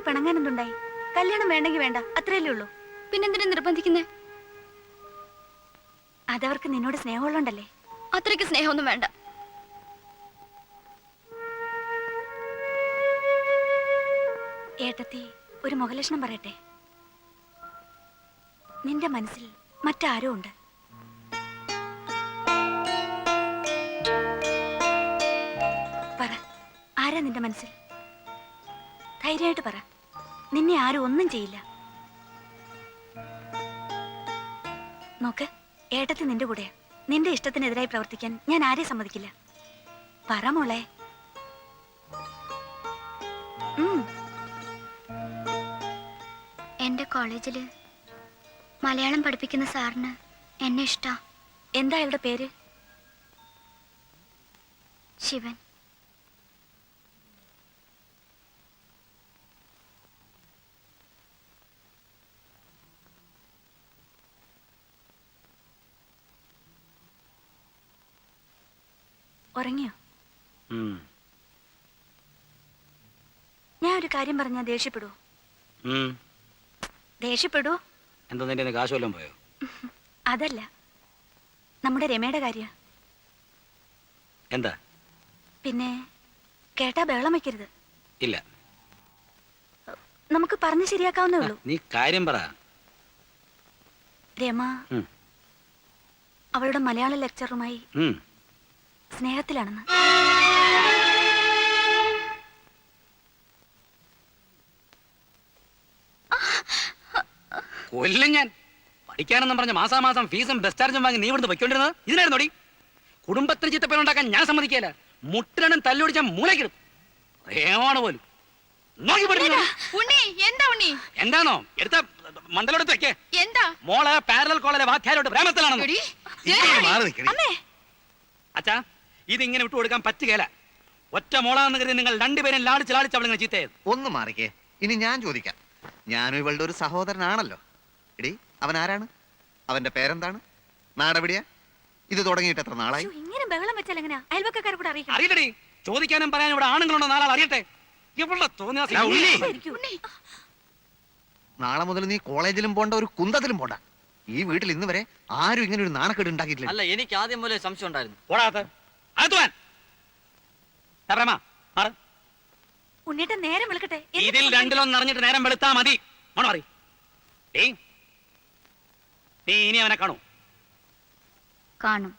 പിണങ്ങാൻ എന്തുണ്ടായി? കല്യാണം വേണ്ടെങ്കിൽ വേണ്ട, അത്രയല്ലേ ഉള്ളൂ. പിന്നെന്തിനാ നിർബന്ധിക്കുന്നേ? അതവർക്ക് നിന്നോട് സ്നേഹമുള്ളണ്ടല്ലേ. അത്രയ്ക്ക് സ്നേഹമൊന്നും വേണ്ട. ഏട്ടത്തി, ഒരു മുഖലക്ഷണം പറയട്ടെ. നിന്റെ മനസ്സിൽ മറ്റാരോ ഉണ്ട്. പറ, ആരാ നിന്റെ മനസ്സിൽ? ധൈര്യമായിട്ട് പറ. നിന്നെ ആരും ഒന്നും ചെയ്യില്ല. നോക്ക്, ഏട്ടത്തി നിന്റെ കൂടെയാ. നിന്റെ ഇഷ്ടത്തിനെതിരായി പ്രവർത്തിക്കാൻ ഞാൻ ആരെയും സമ്മതിക്കില്ല. പറ മോളെ. എന്റെ കോളേജില് മലയാളം പഠിപ്പിക്കുന്ന സാറിന് എന്നെ ഇഷ്ടാ. എന്താ അയാളുടെ പേര്? ശിവൻ. ഉറങ്ങിയോ? ഞാൻ ഒരു കാര്യം പറഞ്ഞാ ദേഷ്യപ്പെടൂ? ദേഷ്യപ്പെടൂ? എന്താ നിന്റെ കാശ് വല്ലതും പോയോ? അതല്ല, നമ്മുടെ രമയുടെ കാര്യ. എന്താ? പിന്നെ കേട്ടാ ബഹളം വയ്ക്കരുത്. ഇല്ല, നമുക്ക് പറഞ്ഞു ശരിയാക്കാവുന്നേ ഉള്ളൂ. നീ കാര്യം പറ. രമ അവളുടെ മലയാള ലെക്ചറുമായി സ്നേഹത്തിലാണെന്ന്. കൊല്ലും ഞാൻ. പഠിക്കാനെന്നും പറഞ്ഞ മാസാമാസം ഫീസും ബസ് ചാർജും വാങ്ങി നീ ഇവിടുന്ന് പൊയ്ക്കൊണ്ടിരുന്നത് ഇതിനായിരുന്നോടി? കുടുംബത്തിന് ചിത്തപ്പേരുണ്ടാക്കാൻ ഞാൻ സമ്മതിക്കില്ല. മുട്ടിനും തല്ലുപിടിച്ചാൽ മൂലക്കിടും. ഏമാണ് പോലും. എന്താണോ എടുത്ത മണ്ടലോടത്ത് വെക്കേ? എന്താ മോള് പാരലൽ കോളേജിലെ വാധ്യാരോട് പ്രേമത്തിലാണെന്ന്. അച്ഛാ, ഇതിങ്ങനെ വിട്ടുകൊടുക്കാൻ പറ്റുകയില്ല. ഒറ്റ മോളാന്ന് കരുതി നിങ്ങൾ രണ്ടുപേരും ലാടിച്ച് അവളിങ്ങനെ ചീത്തയത്. ഒന്ന് മാറിക്കേ. ഇനി ഞാൻ ചോദിക്കാം. ഞാനും ഇവളുടെ ഒരു സഹോദരനാണല്ലോ. എടി, അവൻ ആരാണ്? അവന്റെ പേരെന്താണ്? നാടെവിടെയാ? ഇത് തുടങ്ങിയിട്ട് എത്ര നാളായി? ഇങ്ങനെ ബഹളം വെച്ചാൽ എങ്ങനെയാ? അയൽവക്കക്കാരെ കൂടെ അറിയിക്കണം. അറിയട്ടെടി, ചോദിക്കാനും പറയാനും ഇവിടെ ആണുങ്ങളുണ്ടോ? നാലാൾ അറിയട്ടെ. നാളെ മുതൽ നീ കോളേജിലും പോണ്ട, ഒരു കുന്തത്തിലും പോണ്ട. ഈ വീട്ടിൽ ഇന്ന് വരെ ആരും ഇങ്ങനെ ഒരു നാണക്കേട് ഉണ്ടാക്കിയിട്ടില്ല. അല്ല, എനിക്ക് ആദ്യം പോലെ സംശയം ഉണ്ടായിരുന്നു. ഉണ്ണിയേട്ടൻ നേരം വിളിക്കട്ടെ. ഇതിൽ രണ്ടിലൊന്നും അറിഞ്ഞിട്ട് നേരം വെളുത്താ മതി. നീ ഇനി അവനെ കാണൂ? കാണും.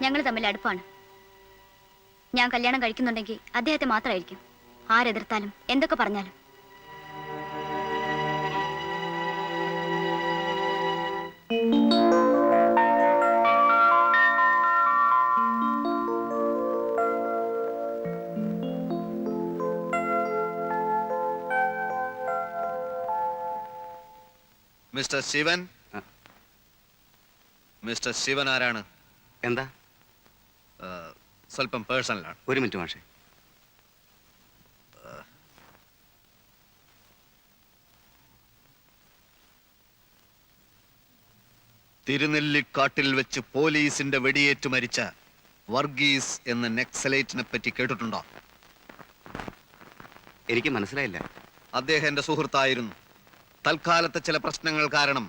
ഞങ്ങൾ തമ്മിൽ അടുപ്പാണ്. ഞാൻ കല്യാണം കഴിക്കുന്നുണ്ടെങ്കിൽ അദ്ദേഹത്തെ മാത്രമായിരിക്കും. ആരെതിർത്താലും എന്തൊക്കെ പറഞ്ഞാലും. മിസ്റ്റർ ശിവൻ. മിസ്റ്റർ ശിവൻ ആരാണ്? എന്താ? സ്വല്പം പേഴ്സണലാണ്. ഒരു മിനിറ്റ് മാഷേ. തിരുനെല്ലിക്കാട്ടിൽ വെച്ച് പോലീസിന്റെ വെടിയേറ്റ് മരിച്ച വർഗീസ് എന്ന നെക്സലൈറ്റിനെ പറ്റി കേട്ടിട്ടുണ്ടോ? എനിക്ക് മനസ്സിലായില്ല. അദ്ദേഹം എന്റെ സുഹൃത്തായിരുന്നു. തൽക്കാലത്തെ ചില പ്രശ്നങ്ങൾ കാരണം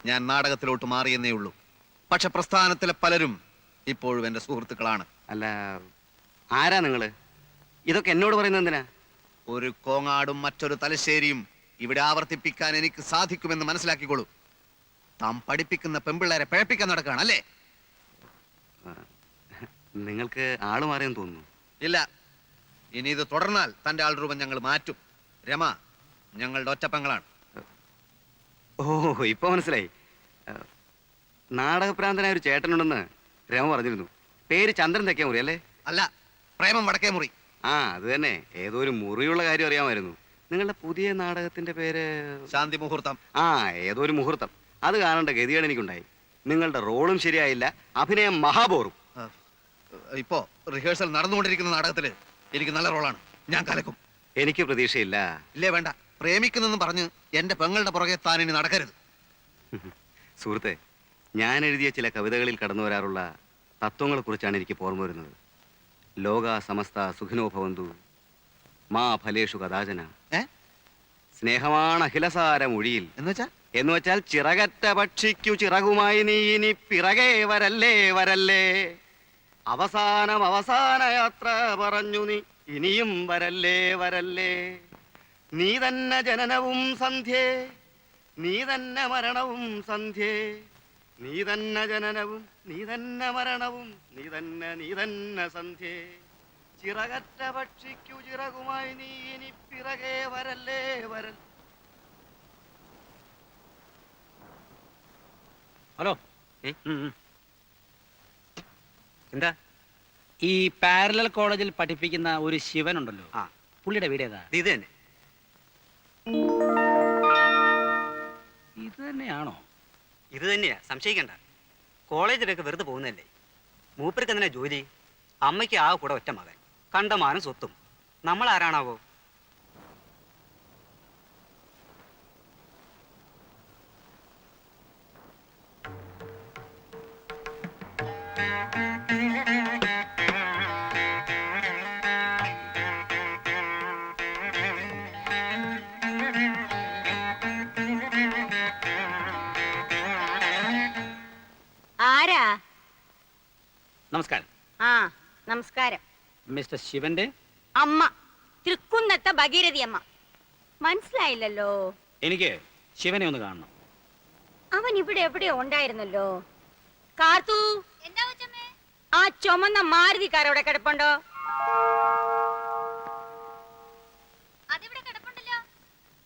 ഞാൻ നാടകത്തിലോട്ട് മാറിയെന്നേ ഉള്ളൂ. പക്ഷെ പ്രസ്ഥാനത്തിലെ പലരും ഇപ്പോഴും എന്റെ സുഹൃത്തുക്കളാണ്. അല്ല, ആരാ നിങ്ങള്? ഇതൊക്കെ എന്നോട് പറയുന്നത് എന്തിനാ? ഒരു കോങ്ങാടും മറ്റൊരു തലശ്ശേരിയും ഇവിടെ ആവർത്തിപ്പിക്കാൻ എനിക്ക് സാധിക്കുമെന്ന് മനസ്സിലാക്കിക്കോളൂ. താൻ പഠിപ്പിക്കുന്ന പെമ്പിള്ളേരെ പിഴപ്പിക്കാൻ നടക്കുകയാണ് അല്ലേ? നിങ്ങൾക്ക് ആള് മാറിയെന്ന് തോന്നുന്നു. ഇല്ല, ഇനി ഇത് തുടർന്നാൽ തന്റെ ആൾ രൂപം ഞങ്ങൾ മാറ്റും. രമ ഞങ്ങളുടെ ഒറ്റപ്പങ്ങളാണ്. ഓ, ഇപ്പൊ മനസ്സിലായി. നാടകപ്രാന്തനായ ഒരു ചേട്ടനുണ്ടെന്ന് രമ പറഞ്ഞിരുന്നു. പേര് ചന്ദ്രൻ തെക്കേ മുറി അല്ലേ? അല്ല, പ്രേമം വടക്കേ മുറി. ആ, അത് തന്നെ. ഏതോ ഒരു മുറിയുള്ള കാര്യം അറിയാമായിരുന്നു. നിങ്ങളുടെ പുതിയ നാടകത്തിന്റെ പേര്? ശാന്തി മുഹൂർത്തം. ആ, ഏതോ ഒരു മുഹൂർത്തം. അത് കാണേണ്ട ഗതികേട് എനിക്കുണ്ടായി. നിങ്ങളുടെ റോളും ശരിയായില്ല, അഭിനയം മഹാബോറും. ഇപ്പോ റിഹേഴ്സൽ നടന്നുകൊണ്ടിരിക്കുന്ന നാടകത്തില് എനിക്ക് നല്ല റോളാണ്. ഞാൻ കലക്കും. എനിക്ക് പ്രതീക്ഷയില്ല. ഇല്ലേ, വേണ്ട. പ്രേമിക്കുന്നെന്ന് പറഞ്ഞ് എന്റെ പെങ്ങളുടെ പുറകെ താൻ ഇനി നടക്കരുത്. സുഹൃത്തെ, ഞാൻ എഴുതിയ ചില കവിതകളിൽ കടന്നു വരാറുള്ള തത്വങ്ങളെക്കുറിച്ചാണ് എനിക്ക് ഓർമ്മ വരുന്നത്. ലോക സമസ്ത സുഖിനോ ഭവന്തു, മാ ഫലേഷു കഥാചന. ഏ? സ്നേഹമാണ് അഖിലസാര മൊഴിയിൽ എന്നുവെച്ചാ എന്ന് വെച്ചാൽ ചിറകറ്റ പക്ഷിക്കു ചിറകുമായി നീ ഇനി പിറകെ വരല്ലേ വരല്ലേ. അവസാന യാത്ര പറഞ്ഞു നീ ഇനിയും വരല്ലേ വരല്ലേ. നീ തന്നെ ജനനവും സന്ധ്യേ, നീ തന്നെ മരണവും സന്ധ്യേ. നീ തന്നെ ജനനവും നീ തന്നെ മരണവും നീ തന്നെ സന്ധ്യേ. ചിറകറ്റ പക്ഷിക്കു ചിറകുമായി നീ ഇനി പിറകെ വരല്ലേ വരൽ. ഹലോ. എന്താ? ഈ പാരലൽ കോളേജിൽ പഠിപ്പിക്കുന്ന ഒരു ശിവനുണ്ടല്ലോ, ആ, പുള്ളിയുടെ വീട് ഏതാ? ഇത് തന്നെ. ഇത് തന്നെയാണോ? ഇത് തന്നെയാ, സംശയിക്കണ്ട. കോളേജിലൊക്കെ വെറുതെ പോകുന്നല്ലേ. മൂപ്പർക്ക് എന്തിനാ ജോലി? അമ്മയ്ക്ക് ആ കൂടെ ഒറ്റ മകൻ, കണ്ടമാനം സ്വത്തും. നമ്മൾ ആരാണാവോ? ആരാ? നമസ്കാരം. ആ, നമസ്കാരം. മിസ്റ്റർ ശിവന്റെ അമ്മ, തൃക്കുന്നത്തെ ഭഗീരഥി അമ്മ. മനസ്സിലായില്ലല്ലോ. എനിക്ക് ശിവനെ ഒന്ന് കാണണം. അവൻ ഇവിടെ എവിടെയോ ഉണ്ടായിരുന്നല്ലോ. കാർത്തു, ആ ചുമന്ന മാരുതി കാർ അവിടെ കിടപ്പുണ്ടോ?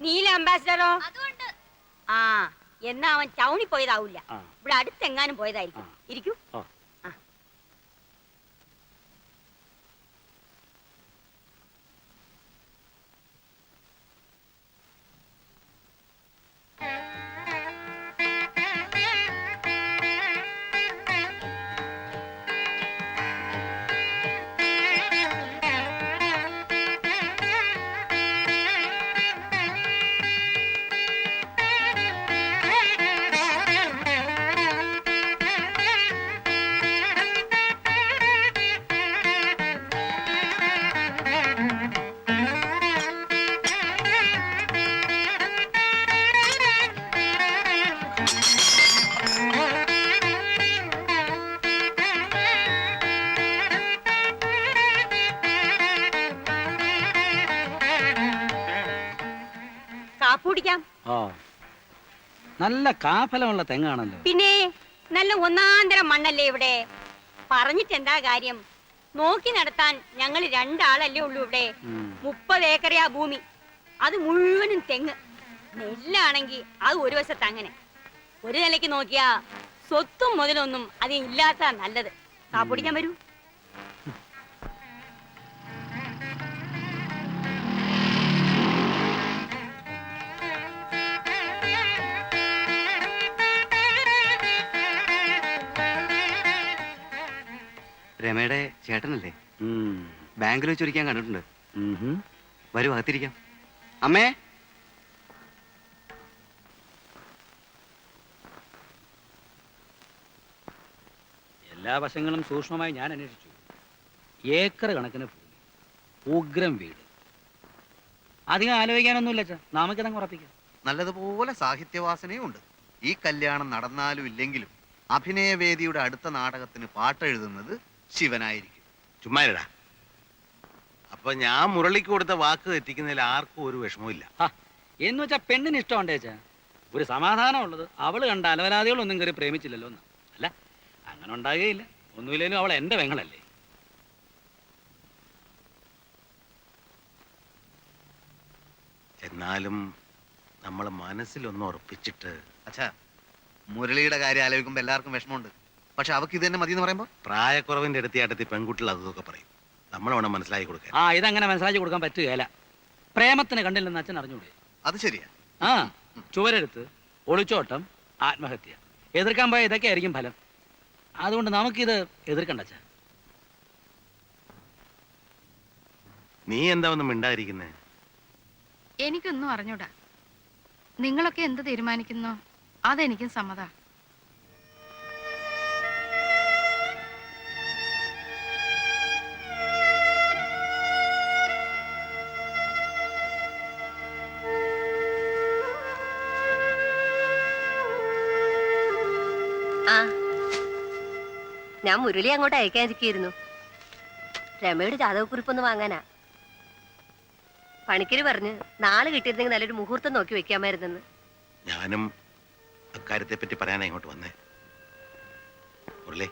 നീല അംബാസിഡറോ? ആ, എന്നാ അവൻ ടൗണിൽ പോയതാവൂല. ആ. ഇവിടെ അടുത്തെങ്ങാനും പോയതായിരിക്കും. ഇരിക്കൂ. ഓ. ആ. കാപ്പുടിക്കാം. ഓ, നല്ല കാഫലമുള്ള തെങ്ങാണല്ലോ. പിന്നെ നല്ല ഒന്നാന്തരം മണ്ണല്ലേ ഇവിടെ. പറഞ്ഞിട്ട് എന്താ കാര്യം? നോക്കി നടത്താൻ ഞങ്ങൾ രണ്ടാളല്ലേ ഉള്ളൂ ഇവിടെ. 30 ഏക്കറയാ ഭൂമി, അത് മുഴുവനും തെങ്ങ്. നെല്ലാണെങ്കി അത് ഒരു വശത്ത്. അങ്ങനെ ഒരു നിലയ്ക്ക് നോക്കിയാ സ്വത്തും മുതലൊന്നും അത് ഇല്ലാത്ത നല്ലത്. കാപ്പുടിക്കാൻ വരൂ. രമയുടെ ചേട്ടനല്ലേ? ബാങ്കിൽ വെച്ചൊരിക്കാൻ കണ്ടിട്ടുണ്ട്. വരൂ, അകത്തിരിക്കാം. അമ്മേ, എല്ലാ വശങ്ങളും സൂക്ഷ്മമായി ഞാൻ അന്വേഷിച്ചു. ഏക്കർ കണക്കിന് ഭൂമി, ഉഗ്രം വീട്. അധികം ആലോചിക്കാനൊന്നുമില്ല അച്ഛാ, നമുക്കിതങ്ങ് ഉറപ്പിക്കാം. നല്ലതുപോലെ സാഹിത്യവാസനയും ഉണ്ട്. ഈ കല്യാണം നടന്നാലും ഇല്ലെങ്കിലും അഭിനയവേദിയുടെ അടുത്ത നാടകത്തിന് പാട്ടെഴുതുന്നത് ശിവനായിരിക്കും. ചുമ്മാരടാ. അപ്പൊ ഞാൻ മുരളിക്ക് കൊടുത്ത വാക്ക് തെറ്റിക്കുന്നതിൽ ആർക്കും ഒരു വിഷമമില്ല. എന്ന് വെച്ചാ പെണ്ണിന് ഇഷ്ടമുണ്ടേ അച്ഛാ. ഒരു സമാധാനം ഉള്ളത് അവള് കണ്ട അലവലാദികളൊന്നും കയറി പ്രേമിച്ചില്ലല്ലോ എന്ന്. അല്ല, അങ്ങനെ ഉണ്ടാകുകയില്ല. ഒന്നുമില്ലേലും അവൾ എന്റെ പെങ്ങളല്ലേ. എന്നാലും നമ്മൾ മനസ്സിലൊന്ന് ഉറപ്പിച്ചിട്ട്. അച്ഛാ, മുരളിയുടെ കാര്യം ആലോചിക്കുമ്പോ എല്ലാവർക്കും വിഷമമുണ്ട്. പക്ഷെ അവക്ക് ഇത് തന്നെ മതി എന്ന് പറയുമ്പോ പ്രായക്കുറവിന്റെ അടുത്തിയാട്ടത്തിൽ പെൺകുട്ടികൾ അതൊക്കെ പറയും. നമ്മൾ വേണം മനസ്സിലാക്കി കൊടുക്കാൻ. ആ, ഇതങ്ങനെ മനസ്സിലാക്കി കൊടുക്കാൻ പറ്റുകയില്ല. പ്രേമത്തിന് കണ്ടില്ലെന്ന് അച്ഛൻ അറിഞ്ഞൂടെ? അത് ശരിയാ. ആ, ചുവരെടുത്ത്, ഒളിച്ചോട്ടം, ആത്മഹത്യ, എതിർക്കാൻ പോയ ഇതൊക്കെ ആയിരിക്കും ഫലം. അതുകൊണ്ട് നമുക്കിത് എതിർക്കണ്ട അച്ഛാ. നീ എന്താ ഒന്നും മിണ്ടാതിരിക്കുന്നേ? എനിക്കൊന്നും അറിഞ്ഞൂടാ. നിങ്ങളൊക്കെ എന്ത് തീരുമാനിക്കുന്നോ അതെനിക്കും സമ്മതാ. ആ, ഞാൻ മുരളി അങ്ങോട്ട് അയക്കാതിരിക്കുന്നു. രമയുടെ ജാതകക്കുറിപ്പൊന്ന് വാങ്ങാനാ. പണിക്കര് പറഞ്ഞ് നാളെ കിട്ടിയിരുന്നെങ്കിൽ നല്ലൊരു മുഹൂർത്തം നോക്കി വെക്കാമായിരുന്നെന്ന്. ഞാനും അക്കാര്യത്തെ പറ്റി പറയാനാ ഇങ്ങോട്ട് വന്നേ. മുരളി,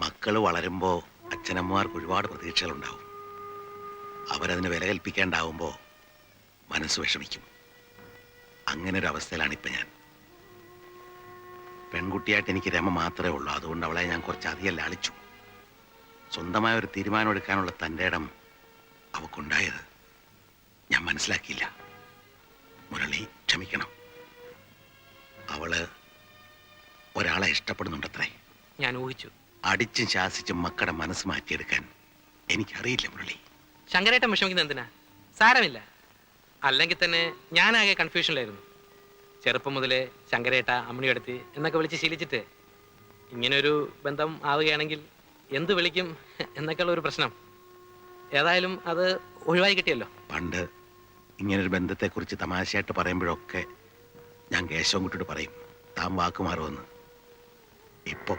മക്കള് വളരുമ്പോ അച്ഛനമ്മമാർക്ക് ഒരുപാട് പ്രതീക്ഷകളുണ്ടാവും. അവരതിന് വില കൽപ്പിക്കാണ്ടാവുമ്പോ മനസ്സ് വിഷമിക്കും. അങ്ങനെ ഒരു അവസ്ഥയിലാണ് ഇപ്പൊ ഞാൻ. പെൺകുട്ടിയായിട്ട് എനിക്ക് രമ മാത്രമേ ഉള്ളൂ. അതുകൊണ്ട് അവളെ ഞാൻ കുറച്ചധികം ലാളിച്ചു. സ്വന്തമായ ഒരു തീരുമാനം എടുക്കാനുള്ള തൻ്റെ ഇടം അവക്കുണ്ടായത് ഞാൻ മനസ്സിലാക്കിയില്ല. മുരളി ക്ഷമിക്കണം. അവള് ഒരാളെ ഇഷ്ടപ്പെടുന്നുണ്ടത്രേ. ഞാൻ ഊഹിച്ചു. അടിച്ചും ശാസിച്ചും മക്കളുടെ മനസ്സ് മാറ്റിയെടുക്കാൻ എനിക്കറിയില്ല മുരളി. ശങ്കരേട്ടൻ വിഷമിക്കുന്നത് എന്തിനാ? സാരമില്ല. അല്ലെങ്കിൽ തന്നെ ഞാനാകെ കൺഫ്യൂഷനിലായിരുന്നു. ചെറുപ്പം മുതലേ ശങ്കരേട്ട, അമ്മണിയെടുത്ത് എന്നൊക്കെ വിളിച്ച് ശീലിച്ചിട്ട് ഇങ്ങനൊരു ബന്ധം ആവുകയാണെങ്കിൽ എന്ത് വിളിക്കും എന്നൊക്കെയുള്ള ഒരു പ്രശ്നം. ഏതായാലും അത് ഒഴിവായി കിട്ടിയല്ലോ. പണ്ട് ഇങ്ങനൊരു ബന്ധത്തെക്കുറിച്ച് തമാശയായിട്ട് പറയുമ്പോഴൊക്കെ ഞാൻ കേശവൻകുട്ടിയോട് പറയും, താൻ വാക്കുമാറുമെന്ന്. ഇപ്പൊ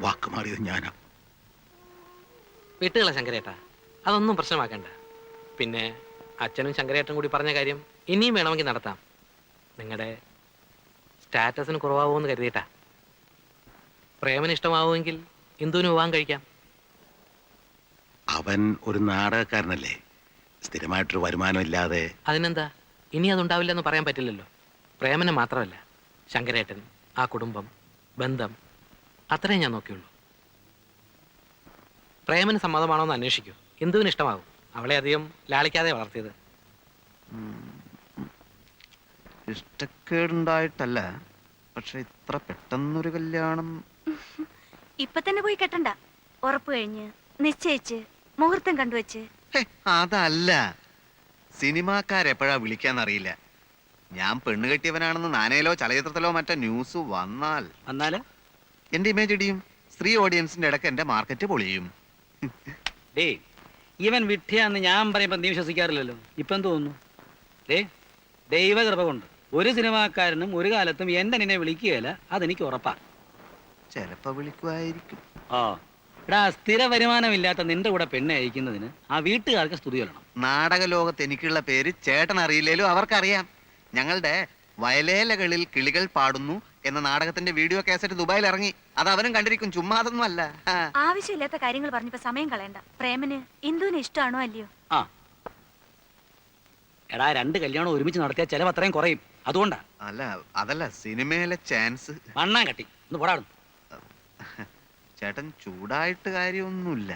വാക്കുമാറിയത് ഞാനാ. വീട്ടുകളെ ശങ്കരേട്ട, അതൊന്നും പ്രശ്നമാക്കണ്ട. പിന്നെ അച്ഛനും ശങ്കരേട്ടനും കൂടി പറഞ്ഞ കാര്യം ഇനിയും വേണമെങ്കിൽ നടത്താം. നിങ്ങളുടെ സ്റ്റാറ്റസിന് കുറവാകുമെന്ന് കരുതിയിട്ടാ. പ്രേമന് ഇഷ്ടമാവുമെങ്കിൽ ഇന്ദുവിന് വിവാഹം കഴിക്കാം. അവൻ ഒരു നാടകക്കാരനല്ലേ, സ്ഥിരമായിട്ടൊരു വരുമാനം ഇല്ലാതെ. അതിനെന്താ, ഇനി അതുണ്ടാവില്ലെന്ന് പറയാൻ പറ്റില്ലല്ലോ. പ്രേമനെ മാത്രമല്ല, ശങ്കരേട്ടൻ, ആ കുടുംബം, ബന്ധം, അത്രയും ഞാൻ നോക്കിയുള്ളൂ. പ്രേമന് സമ്മതമാണോ എന്ന് അന്വേഷിക്കൂ. ഇന്ദുവിന് ഇഷ്ടമാകും. അവളെ അധികം ലാളിക്കാതെ വളർത്തിയത്. ഇഷ്ടക്കേടുണ്ടായിട്ടല്ല, പക്ഷെ ഇത്ര പെട്ടെന്നൊരു കല്യാണം. ഇപ്പൊ തന്നെ പോയി കെട്ടണ്ട. ഉറപ്പ് കഴിഞ്ഞ് നിശ്ചയിച്ച് മുഹൂർത്തം കണ്ടുവച്ച്. ഹേ, അതല്ല. സിനിമാക്കാരെപ്പോഴാ വിളിക്കാന്നറിയില്ല. ഞാൻ പെണ്ണ് കെട്ടിയവനാണെന്ന് നാനയിലോ ചലച്ചിത്രത്തിലോ മറ്റോ ന്യൂസ് വന്നാല് എന്റെ ഇമേജ് ഇടിയും. സ്ത്രീ ഓഡിയൻസിന്റെ ഇടയ്ക്ക് എന്റെ മാർക്കറ്റ് പൊളിയും. ഇവൻ വിട്ടിയാന്ന് ഞാൻ പറയുമ്പോ നീ വിശ്വസിക്കാറില്ലല്ലോ. ഇപ്പൊ എന്ത് തോന്നുന്നു? ദൈവകൃപ കൊണ്ട് ഒരു സിനിമാക്കാരനും ഒരു കാലത്തും എന്റെ നിന്നെ വിളിക്കുകയില്ല. അതെനിക്ക് ഉറപ്പാ. ചിലപ്പോ വിളിക്കുമായിരിക്കും. ആ എടാ, സ്ഥിര വരുമാനമില്ലാത്ത നിന്റെ കൂടെ പെണ്ണെ അയക്കുന്നതിന് ആ വീട്ടുകാർക്ക് സ്തുതി വരണം. നാടക ലോകത്ത് എനിക്കുള്ള പേര് ചേട്ടൻ അറിയില്ലേലും അവർക്കറിയാം. ഞങ്ങളുടെ വയലേലകളിൽ കിളികൾ പാടുന്നു എന്ന നാടകത്തിന്റെ വീഡിയോ കാസറ്റ് ദുബായിൽ ഇറങ്ങി. അത് അവനും കണ്ടിരിക്കും. ചുമ്മാ അതൊന്നും അല്ല. ആവശ്യമില്ലാത്ത കാര്യങ്ങൾ പറഞ്ഞപ്പോ സമയം കളയണ്ട. പ്രേമന് ഇന്ദുവിന് ഇഷ്ടമാണോ അല്ലയോ? ആ എടാ, 2 കല്യാണം ഒരുമിച്ച് നടത്തിയ ചെലവ് അത്രയും കുറയും. അതുകൊണ്ടാ. അല്ല, അതല്ല, സിനിമയിലെ ചാൻസ്. മണ്ണാൻ കട്ടി ഒന്ന് പോടാടും. ചേട്ടൻ ചൂടായിട്ട് കാര്യമൊന്നുമില്ല.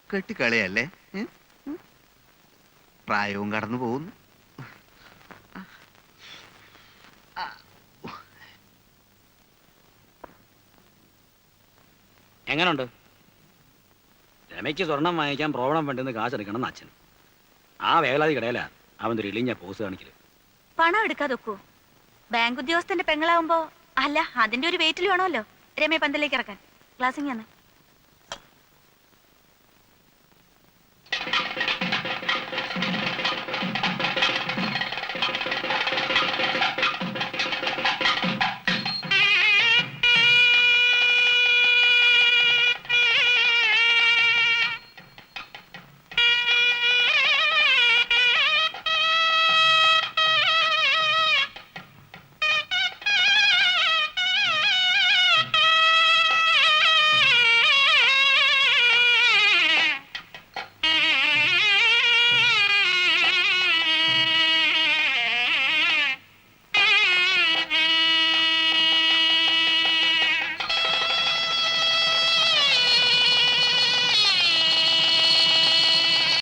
കെട്ടിക്കളിയല്ലേ? പ്രായവും കടന്നു പോകുന്നു. എങ്ങനുണ്ട്? രമയ്ക്ക് സ്വർണം വാങ്ങിക്കാൻ പ്രോബ്ലം വേണ്ടെന്ന് കാശെടുക്കണം എന്ന് അച്ഛൻ. ആ വേലാതി കിടയിലാ അവൻ ഒരു ഇളിഞ്ഞ പോസ് കാണിക്കല്. പണം എടുക്കാതെ ഒക്കൂ. ബാങ്ക് ഉദ്യോഗസ്ഥന്റെ പെങ്ങളാവുമ്പോ അല്ല, അതിന്റെ ഒരു വെയിറ്റിൽ വേണമല്ലോ രമയെ പന്തലേക്ക് ഇറക്കാൻ. ക്ലാസ്സിങ് ആണ്.